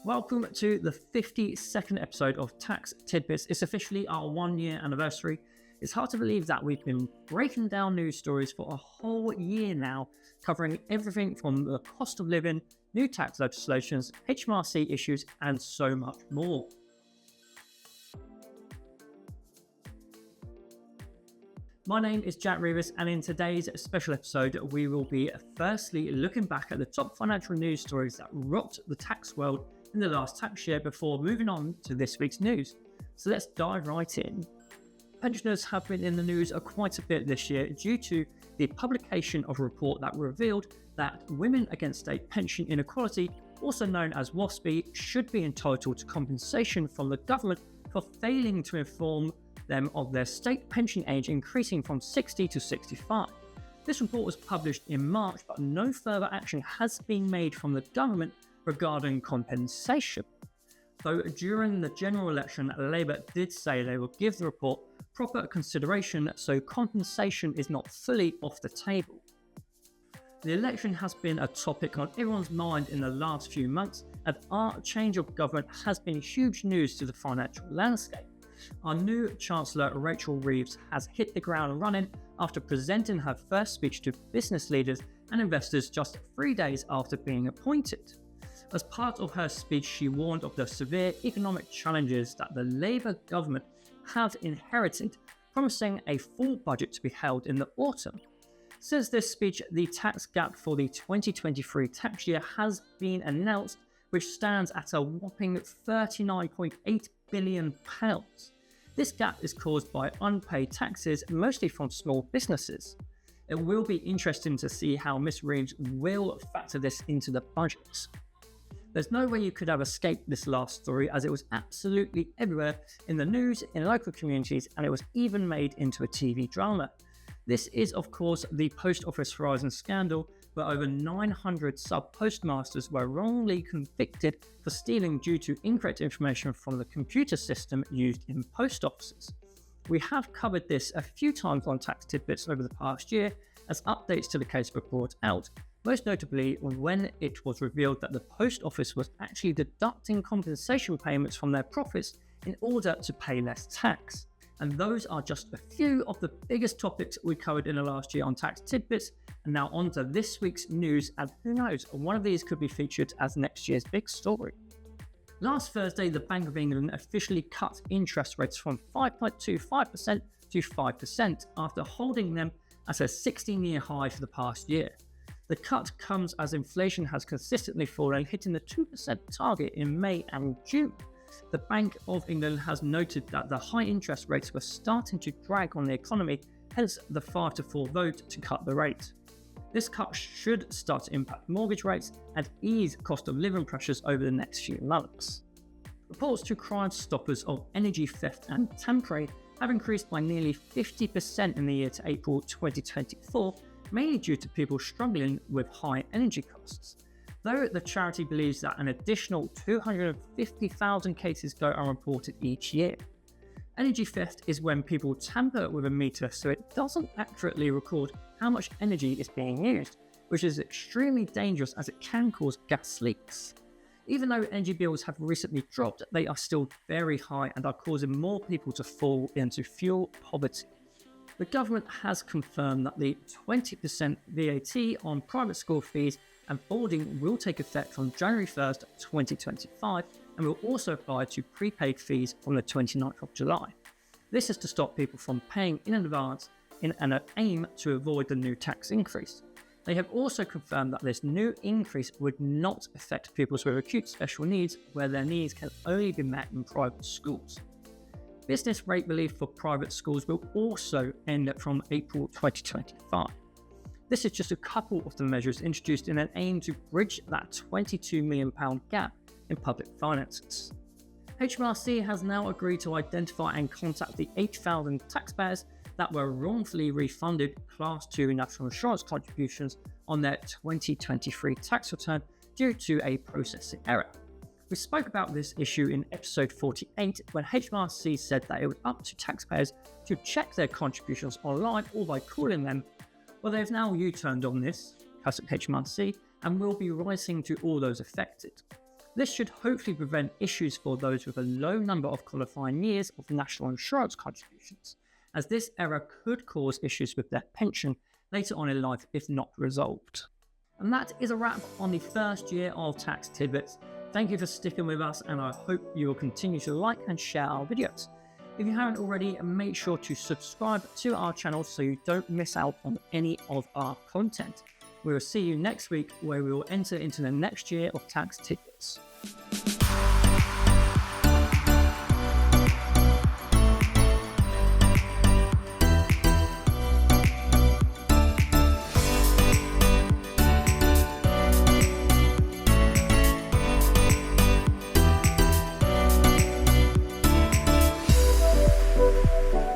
Welcome to the 52nd episode of Tax Tidbits. It's officially our 1-year anniversary. It's hard to believe that we've been breaking down news stories for a whole year now, covering everything from the cost of living, new tax legislations, HMRC issues, and so much more. My name is Jack Rivers, and in today's special episode, we will be firstly looking back at the top financial news stories that rocked the tax world in the last tax year before moving on to this week's news. So let's dive right in. Pensioners have been in the news quite a bit this year due to the publication of a report that revealed that Women Against State Pension Inequality, also known as Waspi, should be entitled to compensation from the government for failing to inform them of their state pension age increasing from 60 to 65. This report was published in March, but no further action has been made from the government regarding compensation. Though during the general election, Labour did say they will give the report proper consideration, so compensation is not fully off the table. The election has been a topic on everyone's mind in the last few months, and our change of government has been huge news to the financial landscape. Our new Chancellor, Rachel Reeves, has hit the ground running after presenting her first speech to business leaders and investors just 3 days after being appointed. As part of her speech, she warned of the severe economic challenges that the Labour government have inherited, promising a full budget to be held in the autumn. Since this speech, the tax gap for the 2023 tax year has been announced, which stands at a whopping £39.8 billion. This gap is caused by unpaid taxes, mostly from small businesses. It will be interesting to see how Ms. Reeves will factor this into the budget. There's no way you could have escaped this last story, as it was absolutely everywhere in the news, in local communities, and it was even made into a TV drama. This is, of course, the Post Office Horizon scandal, where over 900 sub-postmasters were wrongly convicted for stealing due to incorrect information from the computer system used in post offices. We have covered this a few times on Tax Tidbits over the past year, as updates to the case were brought out, most notably when it was revealed that the post office was actually deducting compensation payments from their profits in order to pay less tax. And those are just a few of the biggest topics we covered in the last year on Tax Tidbits. And now on to this week's news, and who knows, one of these could be featured as next year's big story. Last Thursday, the Bank of England officially cut interest rates from 5.25% to 5% after holding them at a 16-year high for the past year. The cut comes as inflation has consistently fallen, hitting the 2% target in May and June. The Bank of England has noted that the high interest rates were starting to drag on the economy, hence the 5-4 vote to cut the rate. This cut should start to impact mortgage rates and ease cost of living pressures over the next few months. Reports to Crime Stoppers of energy theft and tampering have increased by nearly 50% in the year to April 2024, mainly due to people struggling with high energy costs. Though the charity believes that an additional 250,000 cases go unreported each year. Energy theft is when people tamper with a meter so it doesn't accurately record how much energy is being used, which is extremely dangerous as it can cause gas leaks. Even though energy bills have recently dropped, they are still very high and are causing more people to fall into fuel poverty. The government has confirmed that the 20% VAT on private school fees and boarding will take effect from January 1st, 2025, and will also apply to prepaid fees from the 29th of July. This is to stop people from paying in advance in an aim to avoid the new tax increase. They have also confirmed that this new increase would not affect pupils with acute special needs, where their needs can only be met in private schools. Business rate relief for private schools will also end from April 2025. This is just a couple of the measures introduced in an aim to bridge that £22 million gap in public finances. HMRC has now agreed to identify and contact the 8,000 taxpayers that were wrongfully refunded Class 2 national insurance contributions on their 2023 tax return due to a processing error. We spoke about this issue in episode 48 when HMRC said that it was up to taxpayers to check their contributions online or by calling them. Well, they've now U-turned on this, classic HMRC, and will be writing to all those affected. This should hopefully prevent issues for those with a low number of qualifying years of national insurance contributions, as this error could cause issues with their pension later on in life if not resolved. And that is a wrap on the first year of Tax Tidbits. Thank you for sticking with us, and I hope you will continue to like and share our videos. If you haven't already, make sure to subscribe to our channel so you don't miss out on any of our content. We will see you next week, where we will enter into the next year of Tax Tidbits.